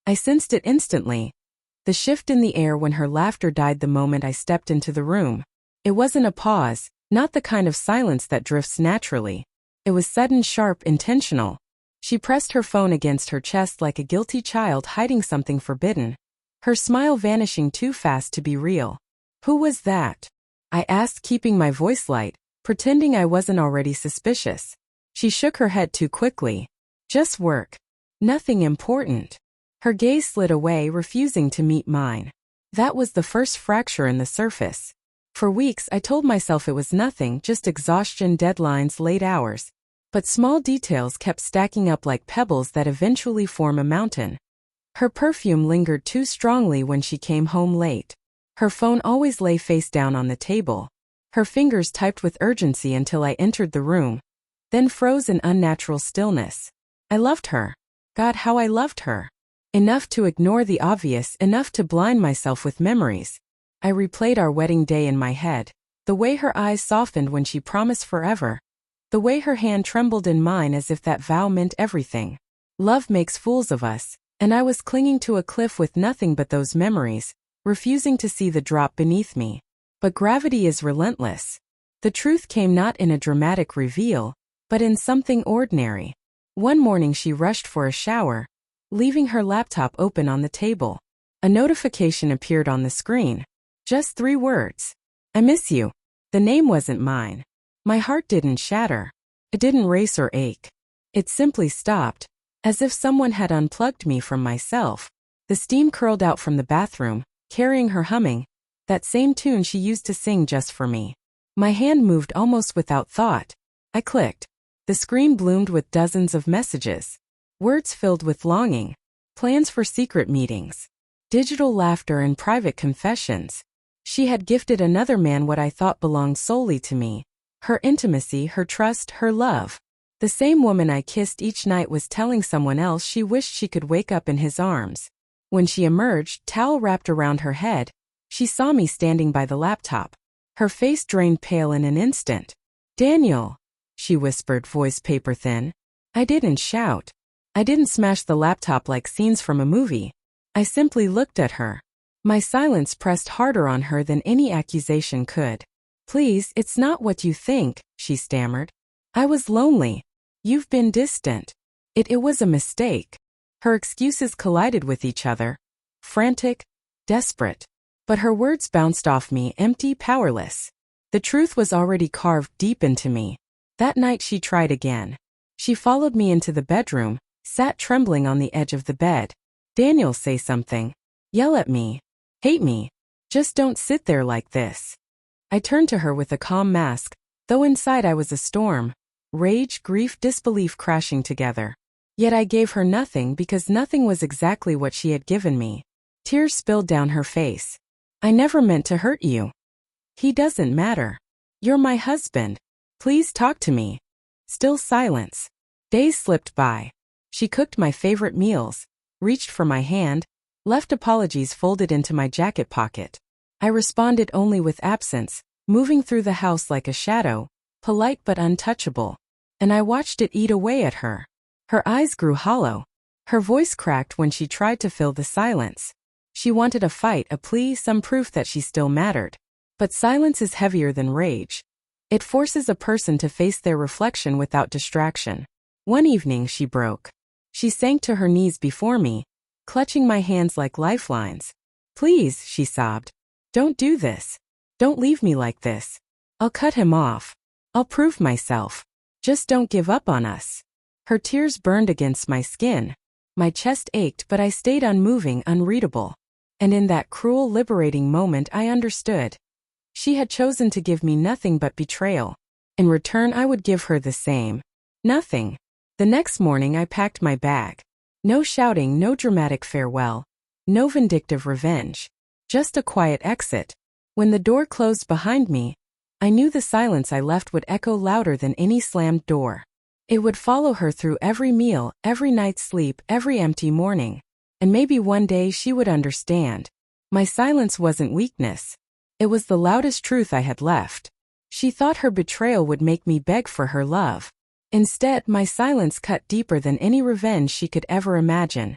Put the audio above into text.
I sensed it instantly. The shift in the air when her laughter died the moment I stepped into the room. It wasn't a pause, not the kind of silence that drifts naturally. It was sudden, sharp, intentional. She pressed her phone against her chest like a guilty child hiding something forbidden. Her smile vanishing too fast to be real. "Who was that?" I asked, keeping my voice light, pretending I wasn't already suspicious. She shook her head too quickly. "Just work. Nothing important." Her gaze slid away, refusing to meet mine. That was the first fracture in the surface. For weeks I told myself it was nothing, just exhaustion, deadlines, late hours. But small details kept stacking up like pebbles that eventually form a mountain. Her perfume lingered too strongly when she came home late. Her phone always lay face down on the table. Her fingers typed with urgency until I entered the room, then froze in unnatural stillness. I loved her. God, how I loved her. Enough to ignore the obvious, enough to blind myself with memories. I replayed our wedding day in my head. The way her eyes softened when she promised forever. The way her hand trembled in mine as if that vow meant everything. Love makes fools of us, and I was clinging to a cliff with nothing but those memories, refusing to see the drop beneath me. But gravity is relentless. The truth came not in a dramatic reveal, but in something ordinary. One morning she rushed for a shower, leaving her laptop open on the table. A notification appeared on the screen. Just 3 words. "I miss you." The name wasn't mine. My heart didn't shatter. It didn't race or ache. It simply stopped, as if someone had unplugged me from myself. The steam curled out from the bathroom, carrying her humming, that same tune she used to sing just for me. My hand moved almost without thought. I clicked. The screen bloomed with dozens of messages. Words filled with longing. Plans for secret meetings. Digital laughter and private confessions. She had gifted another man what I thought belonged solely to me. Her intimacy, her trust, her love. The same woman I kissed each night was telling someone else she wished she could wake up in his arms. When she emerged, towel wrapped around her head, she saw me standing by the laptop. Her face drained pale in an instant. "Daniel," she whispered, voice paper thin. I didn't shout. I didn't smash the laptop like scenes from a movie. I simply looked at her. My silence pressed harder on her than any accusation could. "Please, it's not what you think," she stammered. "I was lonely. You've been distant. It was a mistake." Her excuses collided with each other. Frantic, desperate. But her words bounced off me, empty, powerless. The truth was already carved deep into me. That night she tried again. She followed me into the bedroom, sat trembling on the edge of the bed. "Daniel, say something. Yell at me. Hate me. Just don't sit there like this." I turned to her with a calm mask, though inside I was a storm. Rage, grief, disbelief crashing together. Yet I gave her nothing because nothing was exactly what she had given me. Tears spilled down her face. "I never meant to hurt you. He doesn't matter. You're my husband. Please talk to me." Still silence. Days slipped by. She cooked my favorite meals, reached for my hand, left apologies folded into my jacket pocket. I responded only with absence, moving through the house like a shadow, polite but untouchable. And I watched it eat away at her. Her eyes grew hollow. Her voice cracked when she tried to fill the silence. She wanted a fight, a plea, some proof that she still mattered. But silence is heavier than rage. It forces a person to face their reflection without distraction. One evening she broke. She sank to her knees before me, clutching my hands like lifelines. "Please," she sobbed. "Don't do this. Don't leave me like this. I'll cut him off. I'll prove myself. Just don't give up on us." Her tears burned against my skin. My chest ached, but I stayed unmoving, unreadable. And in that cruel, liberating moment I understood. She had chosen to give me nothing but betrayal. In return I would give her the same. Nothing. The next morning I packed my bag. No shouting, no dramatic farewell. No vindictive revenge. Just a quiet exit. When the door closed behind me, I knew the silence I left would echo louder than any slammed door. It would follow her through every meal, every night's sleep, every empty morning. And maybe one day she would understand. My silence wasn't weakness. It was the loudest truth I had left. She thought her betrayal would make me beg for her love. Instead, my silence cut deeper than any revenge she could ever imagine.